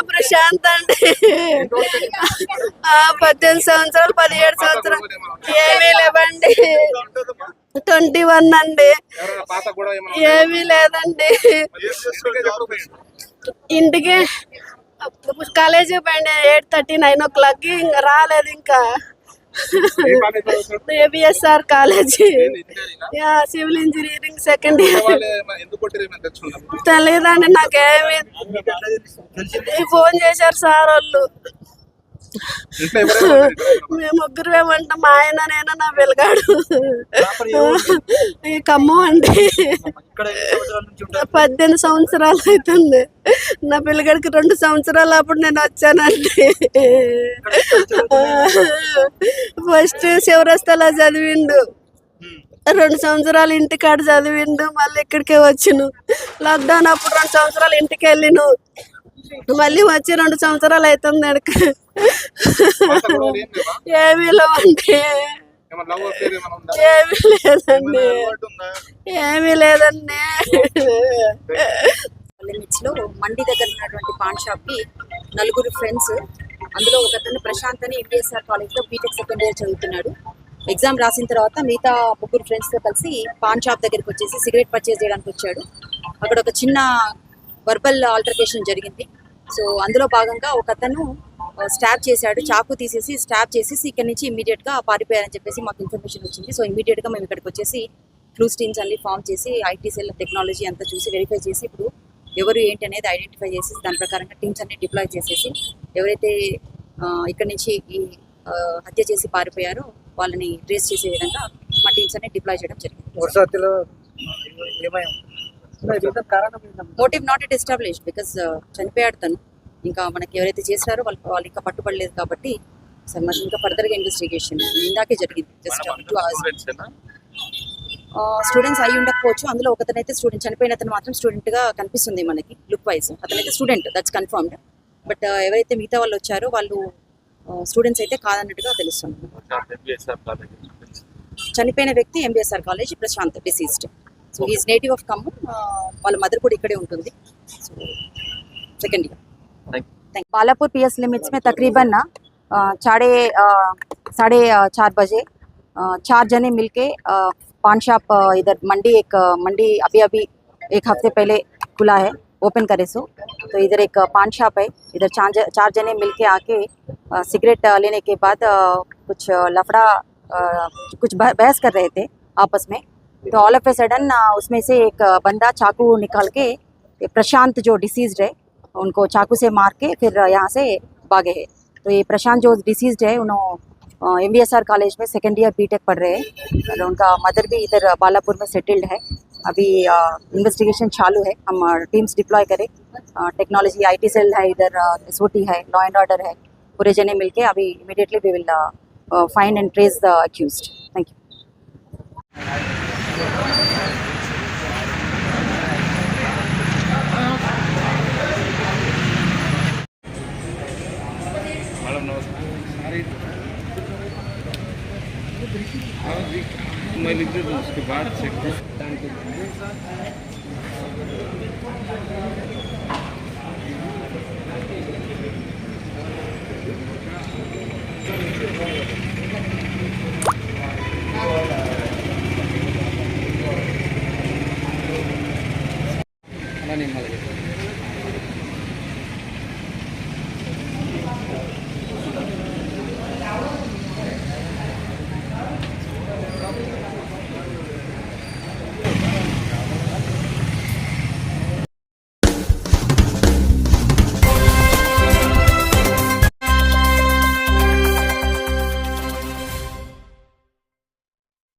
ప్రశాంత్ అండి 18 సంవత్సరాలు 17 సంవత్సరాలు ఏమీ లేవండి 21 అండి ఏమీ లేదండి ఇంటికి కాలేజీకి పోయింది 8:30 9 o'clock ఇంకా రాలేదు ఇంకా ABSR college civil engineering second year తెలియదండి నాకేమి ఫోన్ చేశారు సార్ వాళ్ళు మేము ముగ్గురు ఏమంటాం మా ఆయన నేను నా పిల్లగాడు ఈ ఖమ్మం అండి 18 సంవత్సరాలు అవుతుంది నా పిల్లగాడికి 2 సంవత్సరాలు అప్పుడు నేను వచ్చానండి ఫస్ట్ శివరస్తలా చదివిండు 2 సంవత్సరాలు ఇంటికాడ చదివిండు మళ్ళీ ఇక్కడికే వచ్చాను లాక్డౌన్ అప్పుడు 2 సంవత్సరాలు ఇంటికి వెళ్ళిను మళ్ళీ వచ్చి 2 సంవత్సరాలు అవుతుంది అడక ఏమీ లేవండి ఏమీ లేదండి ఏమీ లేదండి లిమిట్స్ లో మండి దగ్గర ఉన్నటువంటి పాన్ షాప్ కి నలుగురు ఫ్రెండ్స్ అందులో ఒకతను ప్రశాంత్ అని ఎంబీఎస్ఆర్ కాలేజ్ లో బీటెక్ సెకండ్ ఇయర్ చదువుతున్నాడు ఎగ్జామ్ రాసిన తర్వాత మిగతా ముగ్గురు ఫ్రెండ్స్ తో కలిసి పాన్ షాప్ దగ్గరికి వచ్చేసి సిగరెట్ పర్చేజ్ చేయడానికి వచ్చాడు అక్కడ ఒక చిన్న వర్బల్ ఆల్టర్కేషన్ జరిగింది సో అందులో భాగంగా ఒకతను స్టాప్ చేశాడు చాకు తీసేసి స్టాప్ చేసేసి ఇక్కడ నుంచి ఇమీడియట్ గా పారిపోయారని చెప్పేసి మాకు ఇన్ఫర్మేషన్ వచ్చింది సో ఇమీడియట్ గా మేము ఇక్కడికి వచ్చేసి క్లూస్ టీమ్స్ అన్ని ఫామ్ చేసి ఐటీ సెల్ టెక్నాలజీ అంతా చూసి వెరిఫై చేసి ఇప్పుడు ఎవరు ఏంటి అనేది ఐడెంటిఫై చేసి దాని ప్రకారంగా టీమ్స్ అన్ని డిప్లాయ్ చేసేసి ఎవరైతే ఇక్కడ నుంచి ఈ హత్య చేసి పారిపోయారో వాళ్ళని ట్రేస్ చేసే విధంగా మా టీమ్స్ అన్ని డిప్లాయ్ చేయడం జరిగింది motive not it establish because చనిపోయాడు తను ఇంకా మనకి ఎవరైతే చేశారో వాళ్ళు ఇంకా పట్టుబడలేదు కాబట్టి మరి ఇంకా ఫర్దర్గా ఇన్వెస్టిగేషన్ ఇందాకే జరిగింది జస్ట్ 2 hours స్టూడెంట్స్ అయి ఉండకపోవచ్చు అందులో ఒకతనైతే స్టూడెంట్ చనిపోయిన అతను మాత్రం స్టూడెంట్ గా కనిపిస్తుంది మనకి లుక్ వైజ్ అతనైతే స్టూడెంట్ దట్స్ కన్ఫర్మ్డ్ బట్ ఎవరైతే మిగతా వాళ్ళు వచ్చారో వాళ్ళు స్టూడెంట్స్ అయితే కాదన్నట్టుగా తెలుస్తుంది చనిపోయిన వ్యక్తి MBSR college Prashant deceased so is native of Khammam వాళ్ళ మదర్ కూడా ఇక్కడే ఉంటుంది so second year Balapur PS limits में तकरीबन 4:30 बजे 4 जने मिलके पान शॉप इधर मंडी अभी एक हफ्ते पहले खुला है ओपन करे सो तो इधर एक पान शॉप है इधर 4 जने मिलके आके सिगरेट लेने के बाद कुछ लफड़ा कुछ बहस कर रहे थे आपस में तो ऑल ऑफ ए सडन उसमें से एक बंदा चाकू निकाल के प्रशांत जो डिसीज्ड है उनको चाकू से मार के फिर यहाँ से भागे हैं तो ये प्रशांत जो डिसीज्ड है उन्होंने एमबीएसआर कॉलेज में सेकेंड ईयर बीटेक पढ़ रहे हैं और उनका मदर भी इधर बालापुर में सेटल्ड है अभी इन्वेस्टिगेशन चालू है हम टीम्स डिप्लॉय करें टेक्नोलॉजी आईटी सेल है इधर एसओटी है लॉ एंड ऑर्डर है पूरे जने मिलके अभी immediately we will find and trace the accused thank you मैं लिख देता हूँ उसके बाद चेक